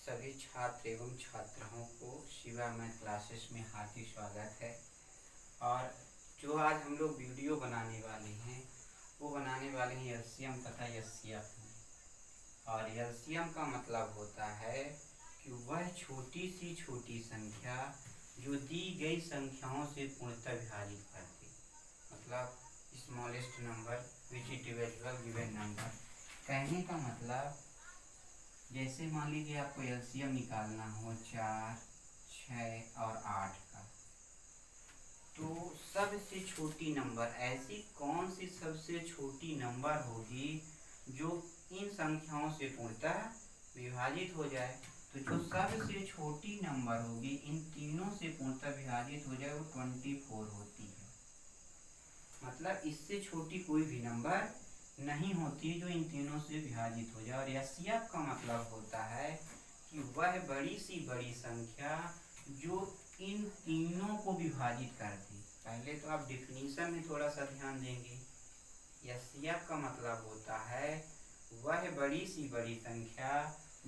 सभी छात्र एवं छात्राओं को शिवा मैथ क्लासेस में हार्दिक स्वागत है। और जो आज हम लोग वीडियो बनाने वाले हैं वो बनाने वाले हैं एलसीएम तथा एचसीएफ। और एलसीएम का मतलब होता है कि वह छोटी सी छोटी संख्या जो दी गई संख्याओं से पूर्णतः विभाजित करती, मतलब smallest number which is divisible given number. कहने का मतलब जैसे मान लीजिए आपको एलसीएम निकालना हो 4, 6 और 8 का, तो सबसे छोटी नंबर ऐसी कौन सी सबसे छोटी नंबर होगी जो इन संख्याओं से पूर्णतः विभाजित हो जाए। तो जो सबसे छोटी नंबर होगी इन तीनों से पूर्णतः विभाजित हो जाए वो 24 होती है। मतलब इससे छोटी कोई भी नंबर नहीं होती जो इन तीनों से विभाजित हो जाए। और एचसीएफ का मतलब होता है कि वह बड़ी सी बड़ी संख्या जो इन तीनों को विभाजित करती। पहले तो आप डिफिनीशन में थोड़ा सा ध्यान देंगे। एचसीएफ का मतलब होता है वह बड़ी सी बड़ी संख्या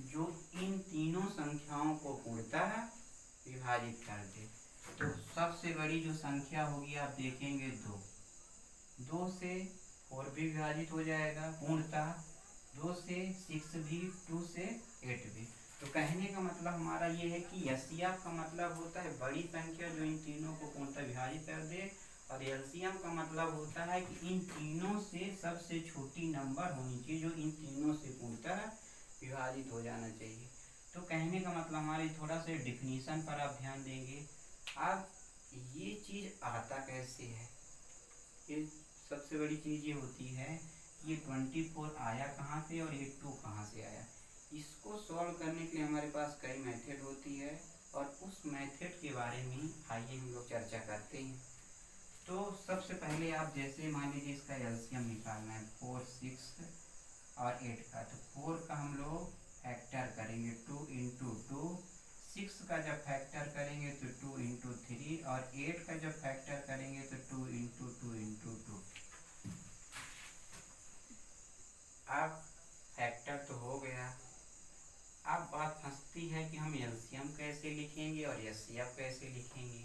जो इन तीनों संख्याओं को पूर्णतः विभाजित कर दे। तो सबसे बड़ी जो संख्या होगी आप देखेंगे 2 से 4 भी विभाजित हो जाएगा पूर्णतः, 2 से 6 भी, 2 से 8 भी। तो कहने का मतलब हमारा ये है कि एचसीएफ का मतलब होता है बड़ी संख्या जो इन तीनों को पूर्णतः विभाजित कर दे, और एलसीएम का मतलब होता है कि इन तीनों से सबसे छोटी नंबर होनी चाहिए जो इन तीनों से पूर्णतः विभाजित हो जाना चाहिए। तो कहने का मतलब हमारे थोड़ा सा डिफिनीशन पर आप ध्यान देंगे। अब ये चीज आता कैसे है, ये सबसे बड़ी चीज ये होती है ये 24 आया कहाँ से और ये 2 कहाँ से आया। इसको सॉल्व करने के लिए हमारे पास कई मेथड होती है और उस मेथड के बारे में आइए हम लोग चर्चा करते हैं। तो सबसे पहले आप जैसे मान लीजिए इसका एलसीएम निकालना है 4, 6 और 8 का, तो 4 का हम लोग फैक्टर करेंगे 2 इंटू 2, 6 का जब फैक्टर करेंगे तो 2 इंटू 3 और 8 का जब फैक्टर करेंगे तो 2 इंटू 2 इंटू 2। अब फैक्टर तो हो गया। अब बात फंसती है कि हम एलसीएम कैसे लिखेंगे और एचसीएफ कैसे लिखेंगे।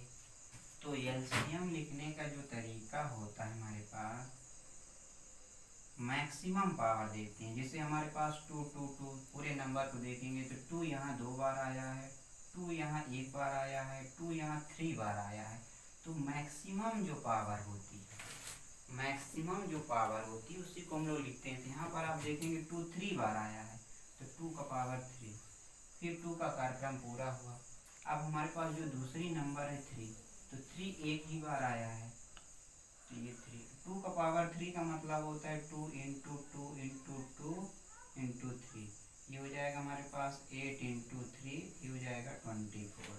तो एलसीएम लिखने का जो तरीका होता है हमारे पास मैक्सिमम पावर देते हैं। जैसे हमारे पास 2, 2, 2 पूरे नंबर को देखेंगे तो 2 यहाँ 2 बार आया है, 2 यहाँ 1 बार आया है, 2 यहाँ 3 बार आया है। तो मैक्सिमम जो पावर होती है, मैक्सिमम जो पावर होती है उसी को हम लोग लिखते हैं। तो यहाँ पर आप देखेंगे 2 3 बार आया है तो 2 का पावर 3, फिर 2 का कार्यक्रम पूरा हुआ। अब हमारे पास जो दूसरी नंबर है 3, तो 3 एक ही बार आया है तो ये 3, 2 का पावर 3 का मतलब होता है 2 इंटू 2 इंटू 2 इंटू 3। ये हो जाएगा हमारे पास 8 इंटू 3, ये हो जाएगा 24।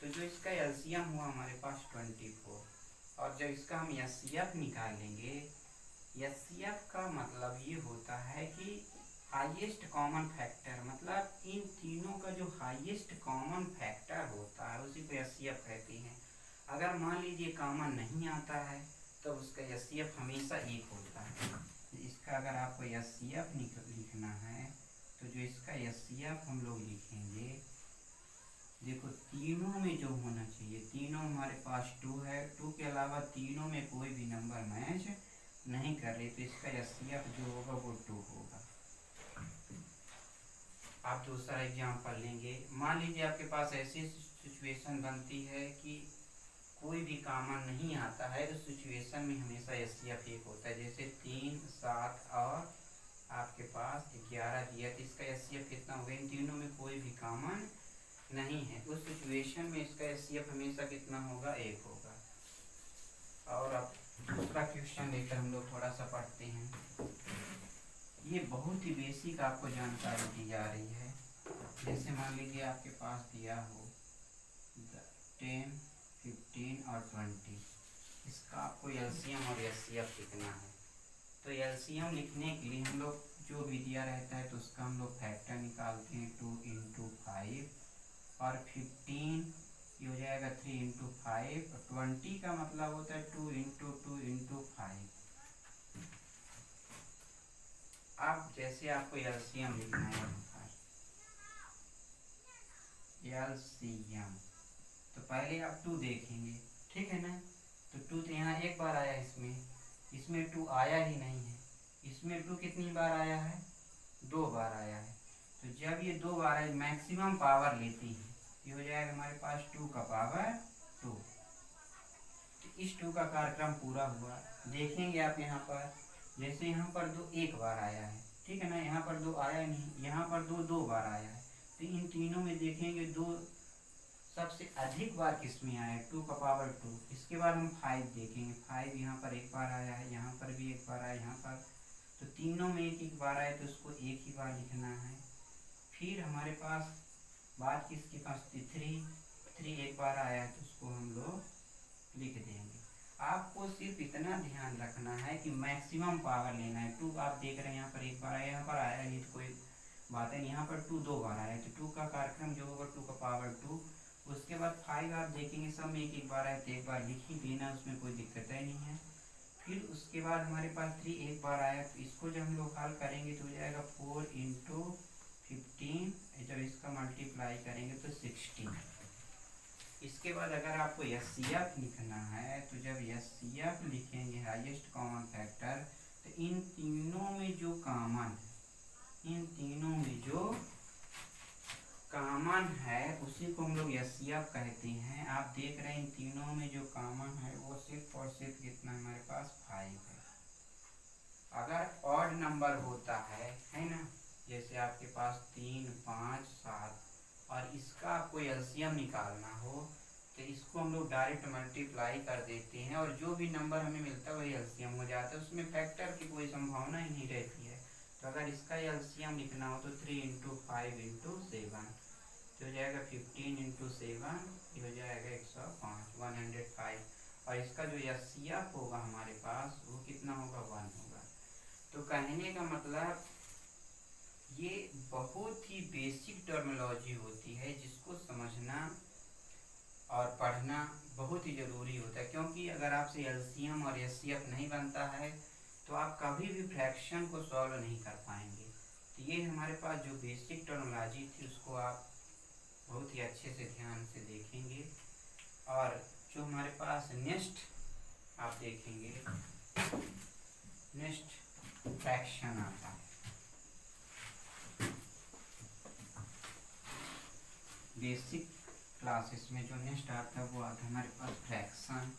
तो जो इसका एलसीएम हुआ हमारे पास 24। और जब इसका हम एचसीएफ निकालेंगे, एचसीएफ का मतलब ये होता है कि हाईएस्ट कॉमन फैक्टर, मतलब इन तीनों का जो हाईएस्ट कॉमन फैक्टर होता है उसी को एचसीएफ कहते हैं। अगर मान लीजिए कॉमन नहीं आता है तो उसका एचसीएफ हमेशा 1 होता है। इसका अगर आपको एचसीएफ लिखना है तो जो इसका एचसीएफ हम लोग लिखेंगे, देखो तीनों में जो होना चाहिए, तीनों हमारे पास 2 है, 2 के अलावा तीनों में कोई भी नंबर मैच नहीं कर रही, तो इसका एचसीएफ जो होगा वो 2 होगा। आप दूसरा एग्जाम्पल लेंगे, मान लीजिए आपके पास ऐसी सिचुएशन बनती है कि कोई भी कॉमन नहीं आता है, तो सिचुएशन में हमेशा एचसीएफ 1 होता है। जैसे 3, 7 और आपके पास 11 दिया, तो इसका एचसीएफ कितना होगा, इन तीनों में कोई भी कॉमन नहीं है, उस सिचुएशन में इसका एचसीएफ हमेशा कितना होगा, 1 होगा। और अब दूसरा क्वेश्चन लेकर हम लोग थोड़ा सा पढ़ते हैं। ये बहुत ही बेसिक आपको जानकारी दी जा रही है। जैसे मान लीजिए आपके पास दिया हो 10, 15 और 20, इसका आपको एलसीएम और एचसीएफ लिखना है। तो एलसीएम लिखने के लिए हम लोग जो भी दिया रहता है तो उसका हम लोग फैक्टर निकालते हैं 2 इंटू 5 और 15 ये हो जाएगा 3 इंटू 5 और 20 का मतलब होता है 2 इंटू 2 इंटू 5। अब जैसे आपको एलसीएम लिखना है यहाँ पर, एलसीएम। तो पहले आप 2 देखेंगे, ठीक है ना। तो 2 तो यहाँ एक बार आया, इसमें 2 आया ही नहीं है। इसमें 2 कितनी बार आया है? 2 बार आया है। तो जब ये 2 बार आए, मैक्सिमम पावर लेती है, ये हो जाएगा हमारे पास 2 का पावर 2। तो इस 2 का कार्यक्रम पूरा हुआ। देखेंगे आप यहाँ पर, जैसे यहाँ पर 2 एक बार आया है, ठीक है ना। यहाँ पर 2 आया नहीं, यहाँ पर 2 2 बार आया है। तो इन तीनों में देखेंगे 2 सबसे अधिक बार किस में आया है? 2 का पावर 2। इसके बाद हम 5 देखेंगे, 5 यहाँ पर एक बार आया है, यहाँ पर भी एक बार आया, यहाँ पर। तो तीनों में एक एक बार आए तो उसको एक ही बार लिखना है। फिर हमारे पास बात किसके पास थी? 3 एक बार आया है, तो उसको हम लोग लिख देंगे। आपको सिर्फ इतना ध्यान रखना है कि मैक्सिमम पावर लेना है। 2 आप देख रहे हैं यहाँ पर एक बार आया, यहाँ पर आया नहीं तो कोई बात है नहीं। यहाँ पर 2 2 बार आया, तो 2 का कार्यक्रम जो होगा 2 का पावर 2। उसके बाद 5 आप देखेंगे, सब में एक एक बार आया, तो एक बार लिख ही देना, उसमें कोई दिक्कत ही नहीं है। फिर उसके बाद हमारे पास 3 एक बार आया, तो इसको जब हम लोग हल करेंगे तो हो जाएगा 4 × 15। जब इसका मल्टीप्लाई करेंगे तो 16। इसके बाद अगर आपको एचसीएफ लिखना है, तो जब एचसीएफ लिखेंगे, हाईएस्ट कॉमन फैक्टर, तो इन तीनों में जो कॉमन है उसी को हम लोग एचसीएफ कहते हैं। आप देख रहे हैं इन तीनों में जो कॉमन है वो सिर्फ और सिर्फ कितना हमारे पास 5 है। अगर ऑड नंबर होता है ना, जैसे आपके पास 3 5 7, और इसका आपको एलसीएम निकालना हो, तो इसको हम लोग डायरेक्ट मल्टीप्लाई कर देते हैं, और जो भी नंबर हमें मिलता है वही एलसीएम हो जाता है। उसमें फैक्टर की कोई संभावना ही नहीं रहती है। तो अगर इसका एलसीएम लिखना हो तो 3 × 5 × 7, तो हो जाएगा 15 × 7, ये हो जाएगा 105, 105। और इसका जो एचसीएफ होगा हमारे पास वो कितना होगा? 1 होगा। तो कहने का मतलब ये बहुत ही बेसिक टर्मिनोलॉजी होती है, जिसको समझना और पढ़ना बहुत ही ज़रूरी होता है। क्योंकि अगर आपसे एलसीएम और एचसीएफ नहीं बनता है तो आप कभी भी फ्रैक्शन को सॉल्व नहीं कर पाएंगे। तो ये हमारे पास जो बेसिक टर्मिनोलॉजी थी उसको आप बहुत ही अच्छे से ध्यान से देखेंगे। और जो हमारे पास नेक्स्ट आप देखेंगे, नेक्स्ट फ्रैक्शन आता है। बेसिक क्लासेस में जो नेक्स्ट आता है वो आता है हमारे पास फ्रैक्शन।